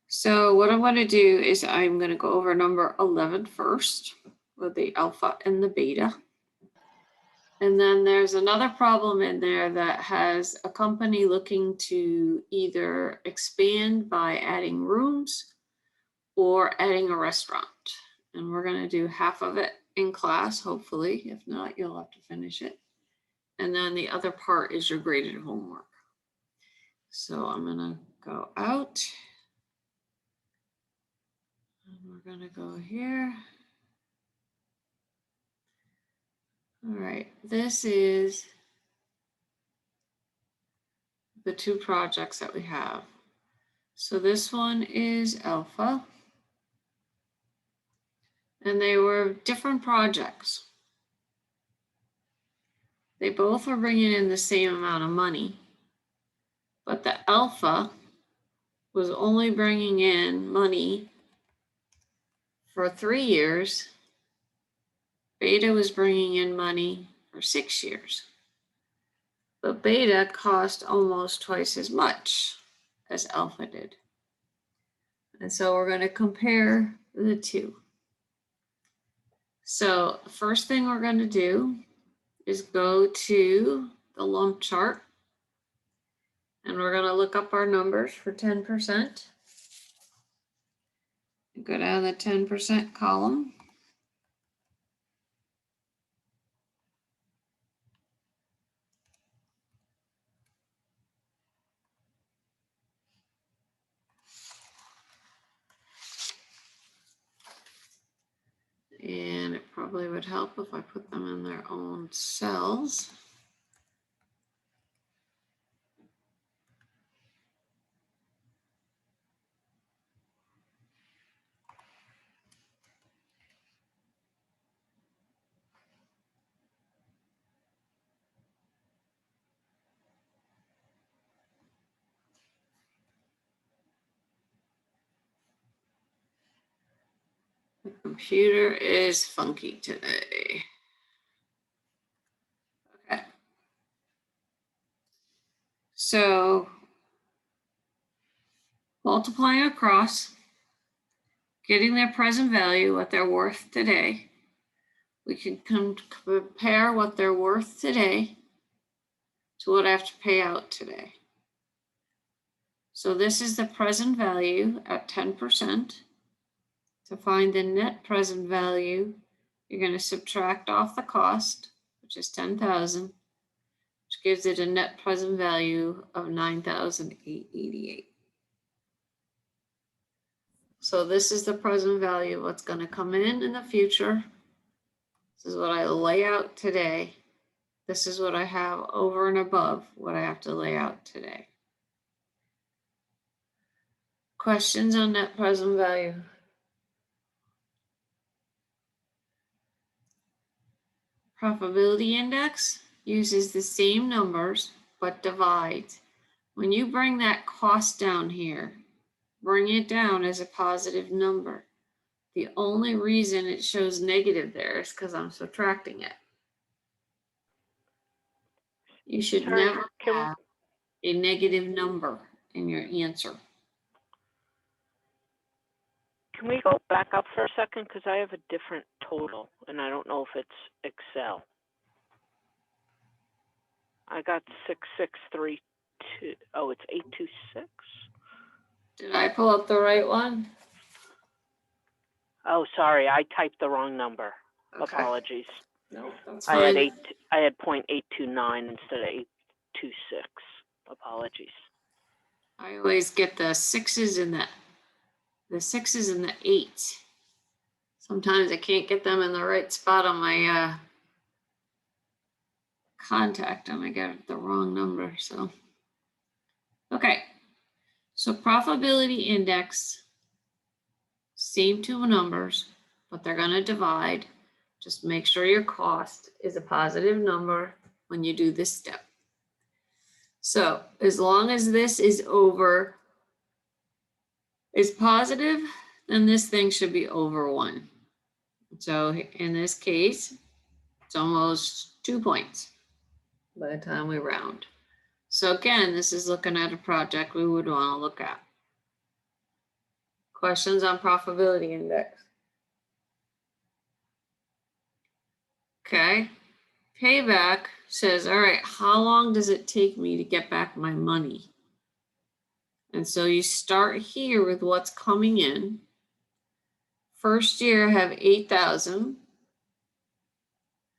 So what I'm going to do is I'm going to go over number 11 first with the alpha and the beta. And then there's another problem in there that has a company looking to either expand by adding rooms or adding a restaurant. And we're going to do half of it in class, hopefully. If not, you'll have to finish it. And then the other part is your graded homework. So I'm going to go out. And we're going to go here. All right, this is the two projects that we have. So this one is alpha. And they were different projects. They both were bringing in the same amount of money. But the alpha was only bringing in money for 3 years. Beta was bringing in money for 6 years. But beta cost almost twice as much as alpha did. And so we're going to compare the two. So the first thing we're going to do is go to the lump chart. And we're going to look up our numbers for 10%. Go down the 10% column. And it probably would help if I put them in their own cells. The computer is funky today. Okay. So multiplying across, getting their present value, what they're worth today. We can compare what they're worth today to what I have to pay out today. So this is the present value at 10%. To find the net present value, you're going to subtract off the cost, which is 10,000, which gives it a net present value of 9,888. So this is the present value of what's going to come in the future. This is what I lay out today. This is what I have over and above what I have to lay out today. Questions on net present value? Profitability index uses the same numbers, but divides. When you bring that cost down here, bring it down as a positive number. The only reason it shows negative there is because I'm subtracting it. You should never have a negative number in your answer. Can we go back up for a second? Because I have a different total, and I don't know if it's Excel. I got 6632. Oh, it's 826? Did I pull up the right one? Oh, sorry, I typed the wrong number. Okay. Apologies. No, that's I fine. had 0.829 instead of 826. Apologies. I always get the sixes and the 8s. Sometimes I can't get them in the right spot on my contact, and I get the wrong number. So, okay. So profitability index, same two numbers, but they're going to divide. Just make sure your cost is a positive number when you do this step. So as long as this is positive, then this thing should be over 1. So in this case, it's almost 2 points by the time we round. So again, this is looking at a project we would want to look at. Questions on profitability index? Okay. Payback says, all right, how long does it take me to get back my money? And so you start here with what's coming in. First year I have 8,000.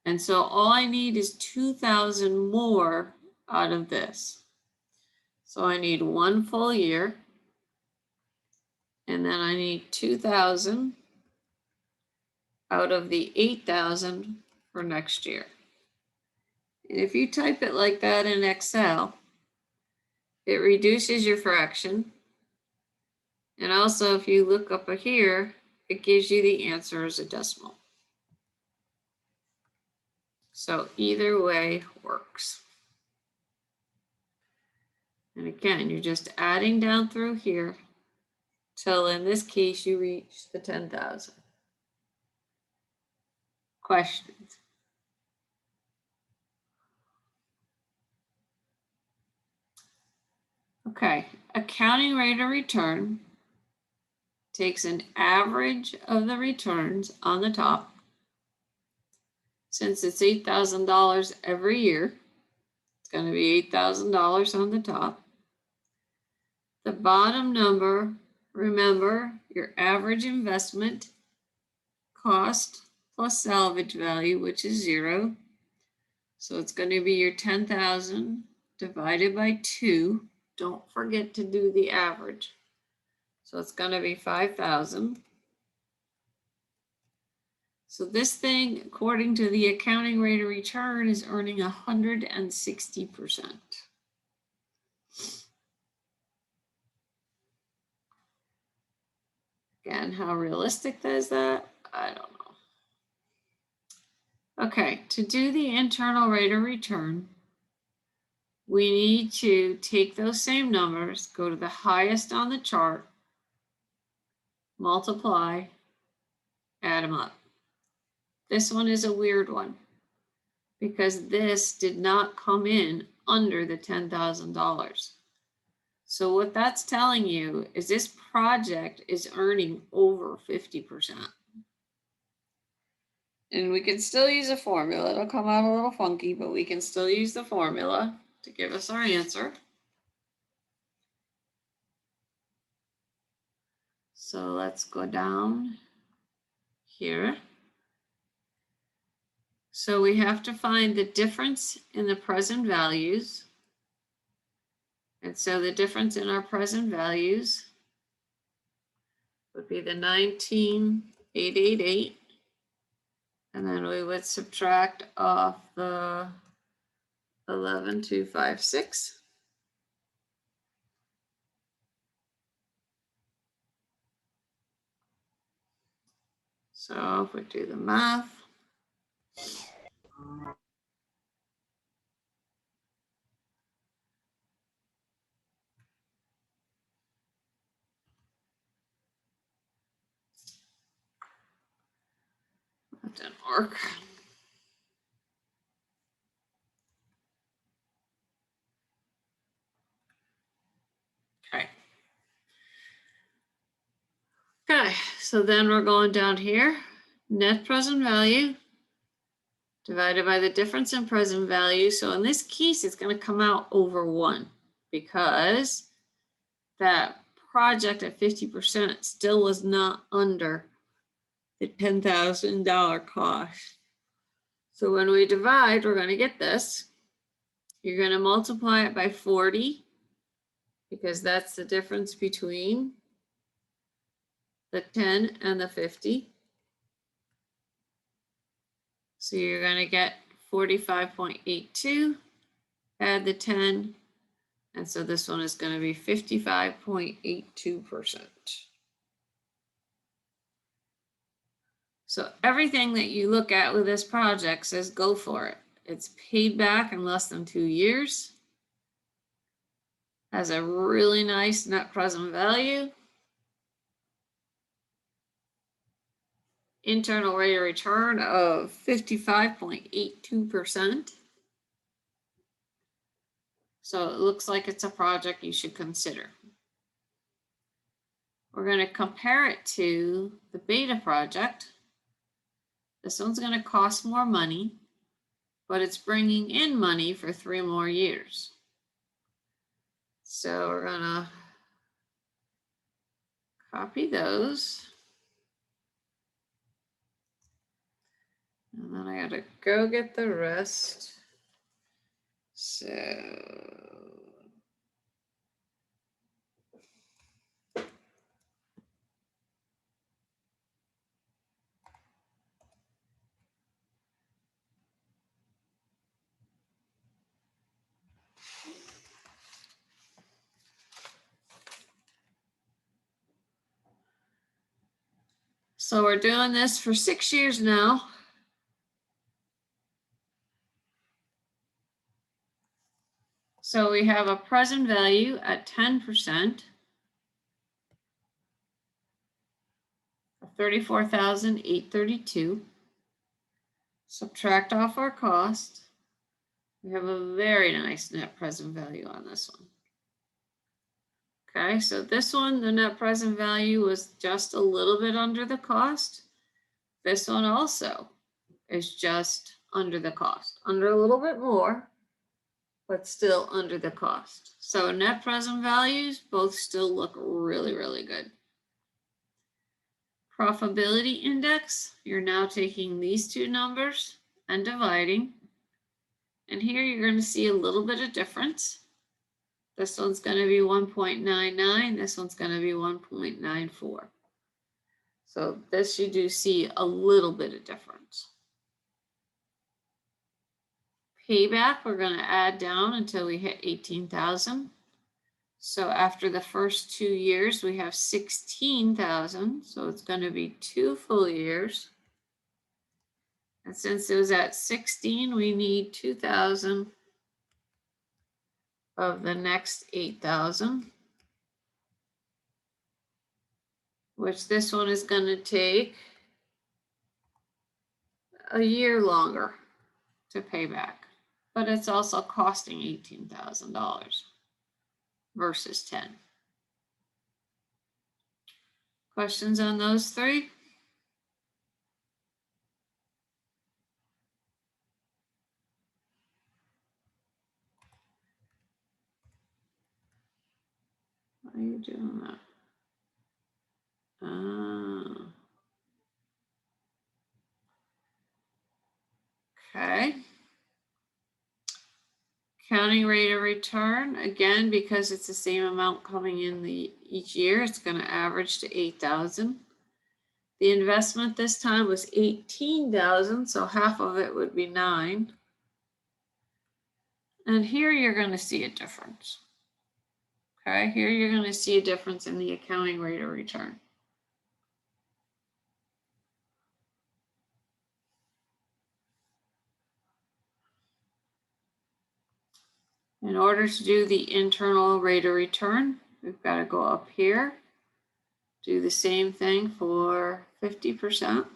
And so all I need is 2,000 more out of this. So I need 1 full year. And then I need 2,000 out of the 8,000 for next year. And if you type it like that in Excel, it reduces your fraction. And also, if you look up here, it gives you the answer as a decimal. So either way works. And again, you're just adding down through here till in this case you reach the 10,000. Questions? Okay, accounting rate of return takes an average of the returns on the top. Since it's $8,000 every year, it's going to be $8,000 on the top. The bottom number, remember, your average investment cost plus salvage value, which is 0. So it's going to be your 10,000 divided by 2. Don't forget to do the average. So it's going to be 5,000. So this thing, according to the accounting rate of return, is earning 160%. Again, how realistic is that? I don't know. Okay, to do the internal rate of return, we need to take those same numbers, go to the highest on the chart, multiply, add them up. This one is a weird one because this did not come in under the $10,000. So what that's telling you is this project is earning over 50%. And we can still use a formula. It'll come out a little funky, but we can still use the formula to give us our answer. So let's go down here. So we have to find the difference in the present values. And so the difference in our present values would be the 19,888. And then we would subtract off the 11,256. So if we do the math, that didn't work. Okay. Okay, so then we're going down here. Net present value divided by the difference in present value. So in this case, it's going to come out over 1 because that project at 50% still was not under the $10,000 cost. So when we divide, we're going to get this. You're going to multiply it by 40 because that's the difference between the 10 and the 50. So you're going to get 45.82, add the 10, and so this one is going to be 55.82%. So everything that you look at with this project says go for it. It's paid back in less than 2 years, has a really nice net present value, internal rate of return of 55.82%. So it looks like it's a project you should consider. we're going to compare it to the beta project. This one's going to cost more money, but it's bringing in money for 3 more years. So we're going to copy those. And then I got to go get the rest. So we're doing this for 6 years now. So we have a present value at 10% of $34,832. Subtract off our cost. We have a very nice net present value on this one. Okay, so this one, the net present value was just a little bit under the cost. This one also is just under the cost, under a little bit more, but still under the cost. So net present values both still look really, really good. Profitability index, you're now taking these two numbers and dividing. And here you're going to see a little bit of difference. This one's going to be 1.99. This one's going to be 1.94. So this you do see a little bit of difference. Payback, we're going to add down until we hit 18,000. So after the first 2 years, we have 16,000. So it's going to be 2 full years. And since it was at 16, we need 2,000 of the next 8,000, which this one is going to take a year longer to pay back, but it's also costing $18,000 versus 10. Questions on those three? Why are you doing that? Okay. Counting rate of return, again, because it's the same amount coming in each year, it's going to average to 8,000. The investment this time was 18,000, so half of it would be 9. And here you're going to see a difference. Okay, here you're going to see a difference in the accounting rate of return. In order to do the internal rate of return, we've got to go up here, do the same thing for 50%.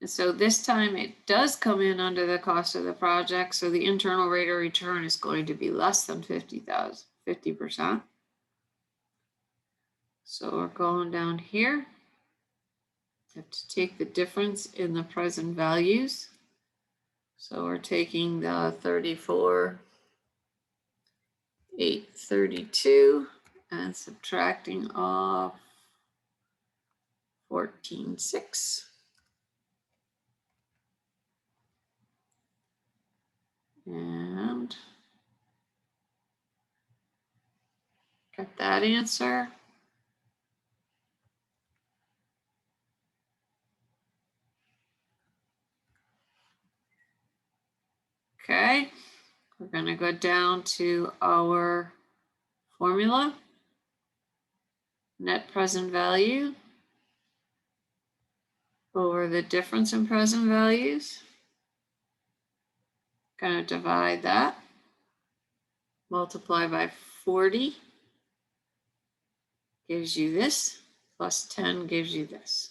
And so this time it does come in under the cost of the project, so the internal rate of return is going to be less than 50%. So we're going down here. Have to take the difference in the present values. So we're taking the 34,832 and subtracting off 14,600. And got that answer. Okay, we're going to go down to our formula, net present value over the difference in present values. Going to divide that, multiply by 40, gives you this, plus 10 gives you this.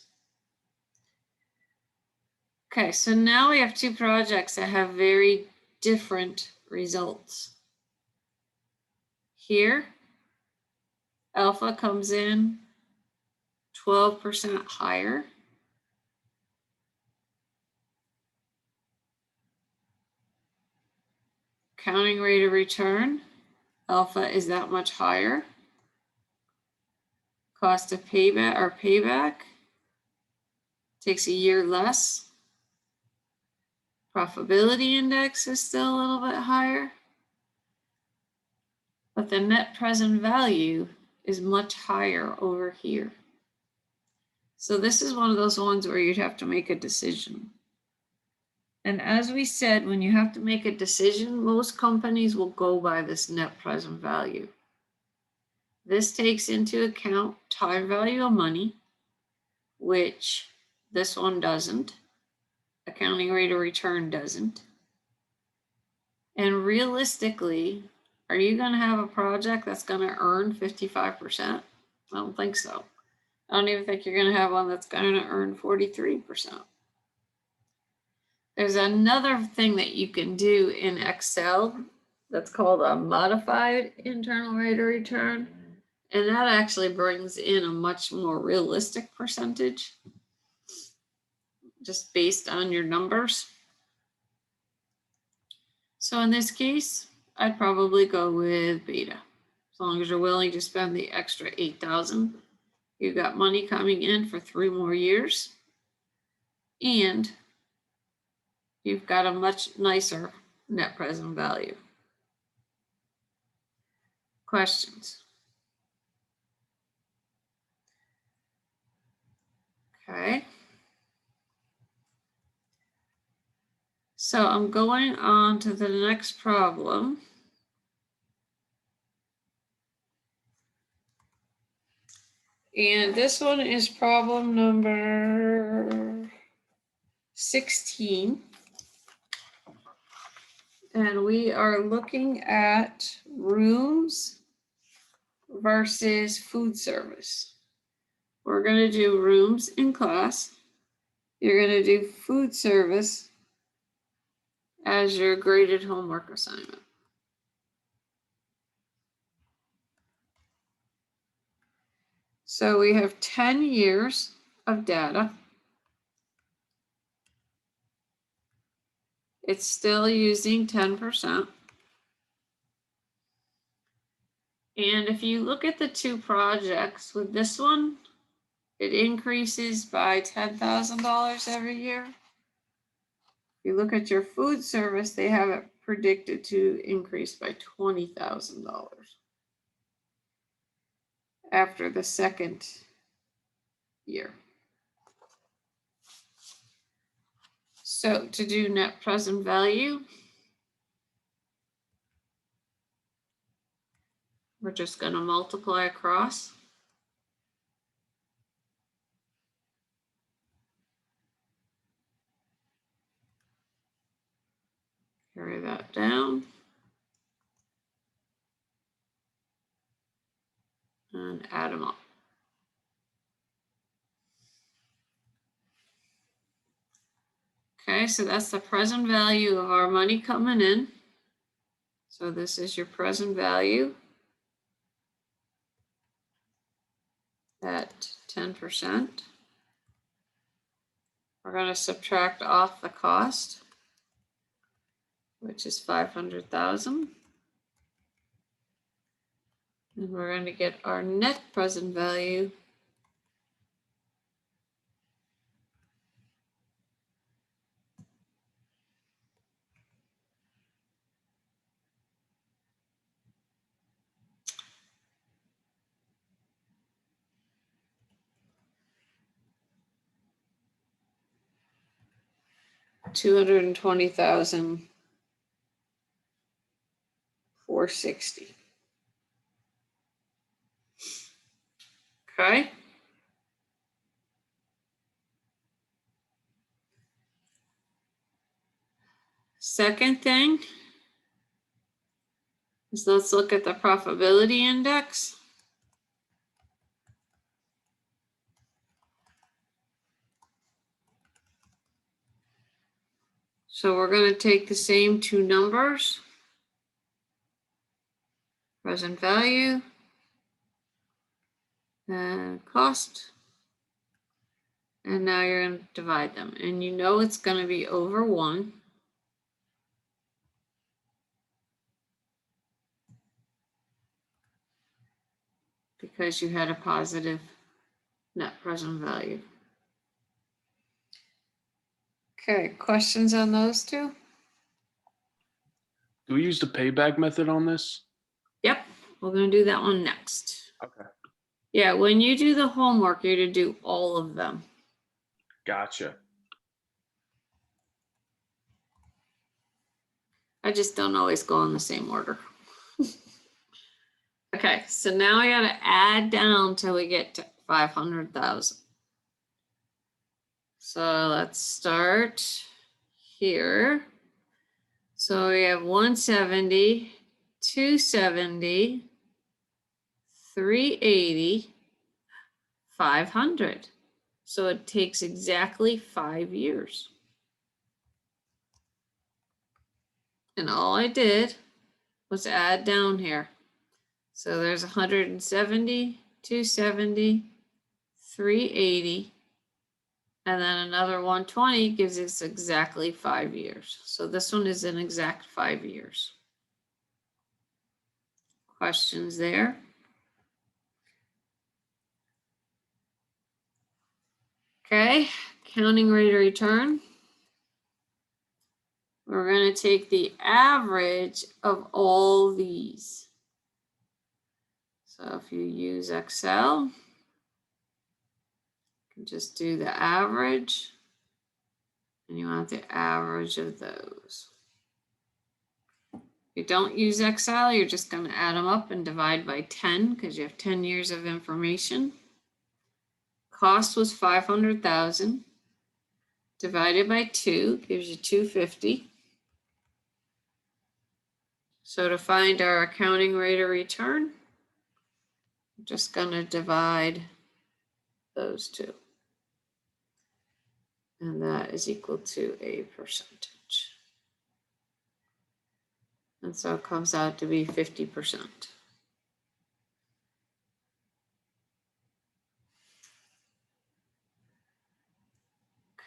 Okay, so now we have two projects that have very different results. Here, Alpha comes in 12% higher. Counting rate of return, alpha is that much higher. Cost of payback or payback takes a year less. Profitability index is still a little bit higher. But the net present value is much higher over here. So this is one of those ones where you'd have to make a decision. And as we said, when you have to make a decision, most companies will go by this net present value. This takes into account time value of money, which this one doesn't. Accounting rate of return doesn't. And realistically, are you going to have a project that's going to earn 55%? I don't think so. I don't even think you're going to have one that's going to earn 43%. There's another thing that you can do in Excel that's called a modified internal rate of return. And that actually brings in a much more realistic percentage just based on your numbers. So in this case, I'd probably go with beta. As long as you're willing to spend the extra $8,000, you've got money coming in for 3 more years. And you've got a much nicer net present value. Questions? Okay. So I'm going on to the next problem. And this one is problem number 16. And we are looking at rooms versus food service. We're going to do rooms in class. You're going to do food service as your graded homework assignment. So we have 10 years of data. It's still using 10%. And if you look at the 2 projects, with this one, it increases by $10,000 every year. If you look at your food service, they have it predicted to increase by $20,000 after the second year. So to do net present value, we're just going to multiply across. Carry that down. And add them up. Okay, so that's the present value of our money coming in. So this is your present value at 10%. We're going to subtract off the cost, which is 500,000. And we're going to get our net present value $220,460. Okay. Second thing is let's look at the profitability index. So we're going to take the same 2 numbers, present value and cost. And now you're going to divide them. And you know it's going to be over 1. Because you had a positive net present value. Okay, questions on those two? Do we use the payback method on this? Yep, we're going to do that one next. Okay. Yeah, when you do the homework, you're to do all of them. Gotcha. I just don't always go in the same order. Okay, so now I got to add down till we get to 500,000. So let's start here. So we have 170, 270, 380, 500. So it takes exactly 5 years. And all I did was add down here. So there's 170, 270, 380, and then another 120 gives us exactly 5 years. So this one is an exact 5 years. Questions there? Okay, counting rate of return. We're going to take the average of all these. So if you use Excel, you can just do the average, and you want the average of those. If you don't use Excel, you're just going to add them up and divide by 10 because you have 10 years of information. Cost was 500,000 divided by 2 gives you 250. So to find our accounting rate of return, I'm just going to divide those two. And that is equal to a percentage. And so it comes out to be 50%.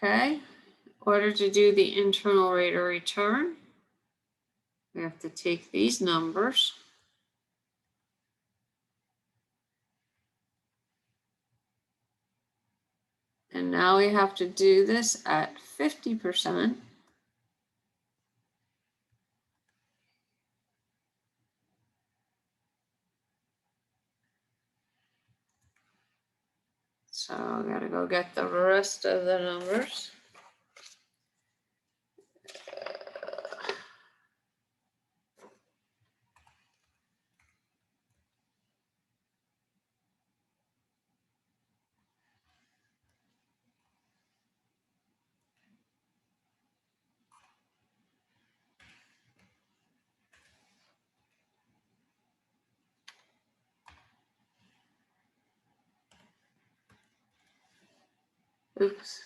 Okay, in order to do the internal rate of return, we have to take these numbers and now we have to do this at 50%. So I gotta go get the rest of the numbers. Oops.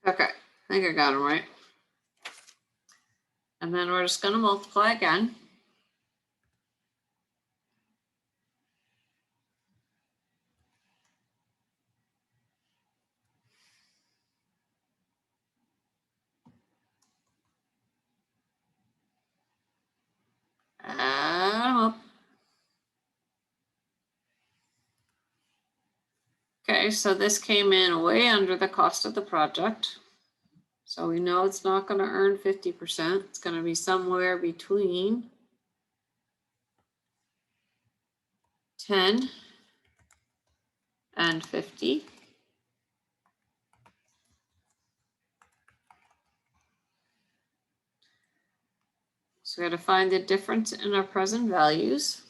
Okay, I think I got them right. And then we're just going to multiply again. Add 'em up. Okay, so this came in way under the cost of the project. So we know it's not going to earn 50%. It's going to be somewhere between 10 and 50. So we got to find the difference in our present values.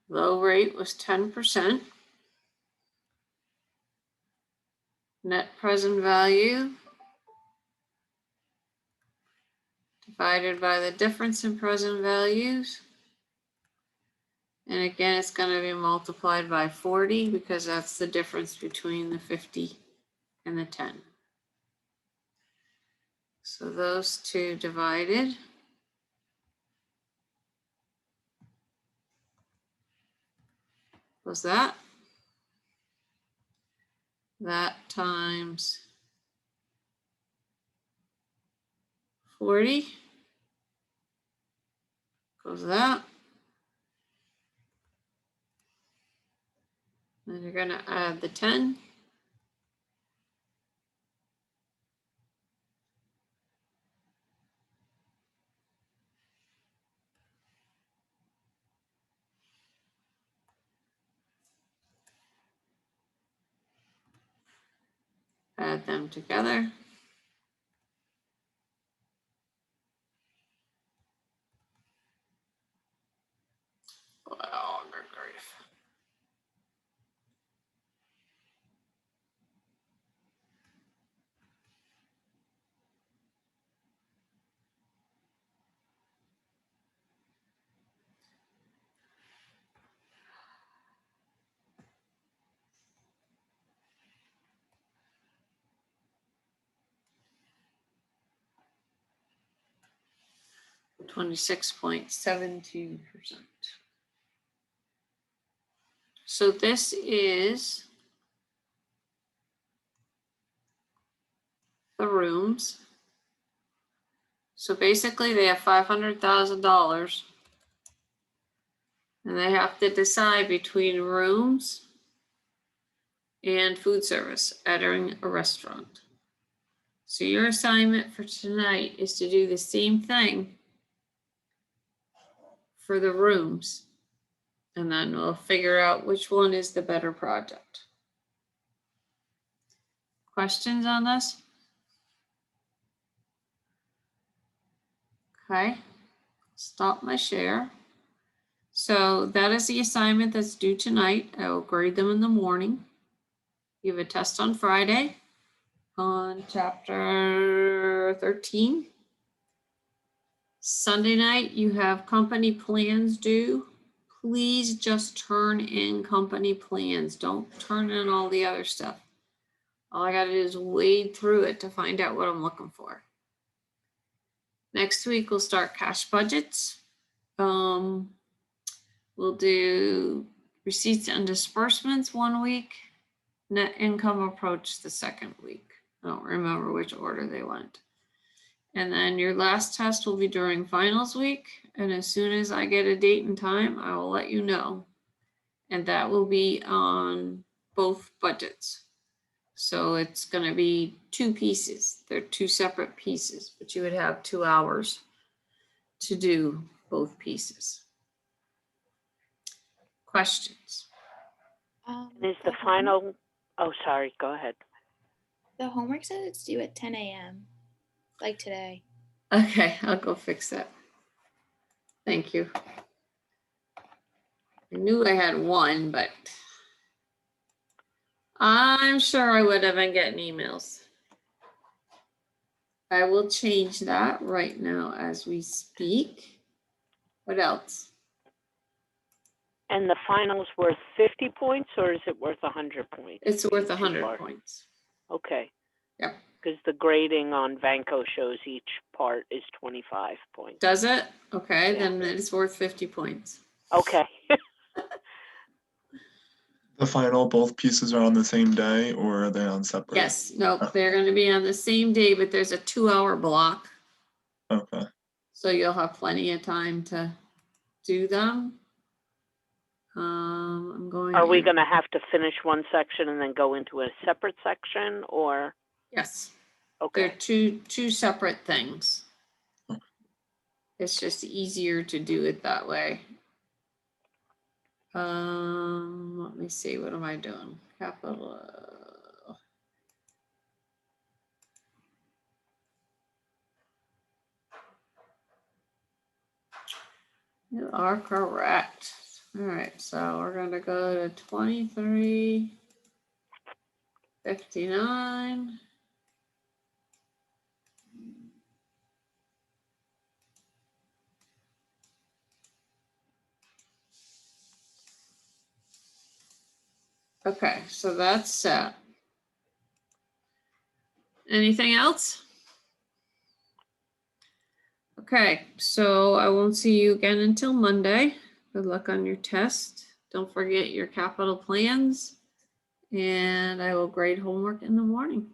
Low rate was 10%. Net present value divided by the difference in present values. And again, it's going to be multiplied by 40 because that's the difference between the 50 and the 10. So those two divided. Was that? That times 40 goes that. Then you're going to add the 10. Add them together. Oh, good grief. (26.72%). So this is the rooms. So basically they have $500,000 and they have to decide between rooms and food service, entering a restaurant. So your assignment for tonight is to do the same thing for the rooms. And then we'll figure out which one is the better project. Questions on this? Okay, stop my share. So that is the assignment that's due tonight. I will grade them in the morning. You have a test on Friday on chapter 13. Sunday night, you have company plans due. Please just turn in company plans. Don't turn in all the other stuff. All I gotta do is wade through it to find out what I'm looking for. Next week, we'll start cash budgets. We'll do receipts and disbursements one week. Net income approach the second week. I don't remember which order they went. And then your last test will be during finals week. And as soon as I get a date and time, I will let you know. And that will be on both budgets. So it's going to be 2 pieces. They're 2 separate pieces, but you would have 2 hours to do both pieces. Questions? Is the final, oh, sorry, go ahead. The homework says it's due at 10 a.m. like today. Okay, I'll go fix that. Thank you. I knew I had one, but I'm sure I would have been getting emails. I will change that right now as we speak. What else? And the final's worth 50 points or is it worth 100 points? It's worth Too 100 far. points. Okay. Yep. Because the grading on Vanco shows each part is 25 points. Does it? Okay, Yeah. then it's worth 50 points. Okay. The final, both pieces are on the same day, or are they on separate? Yes, nope, they're going to be on the same day, but there's a 2-hour block. Okay. So you'll have plenty of time to do them. I'm going. Are we going to have to finish one section and then go into a separate section or? Yes, Okay. they're two separate things. It's just easier to do it that way. Let me see, what am I doing? Capital. You are correct. All right, so we're gonna go to 23:59. Okay, so that's set. Anything else? Okay, so I won't see you again until Monday. Good luck on your test. Don't forget your capital plans. And I will grade homework in the morning.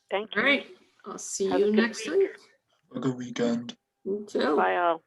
Thank All you. right, I'll see Have a you good next week. A good weekend. You too. Bye all.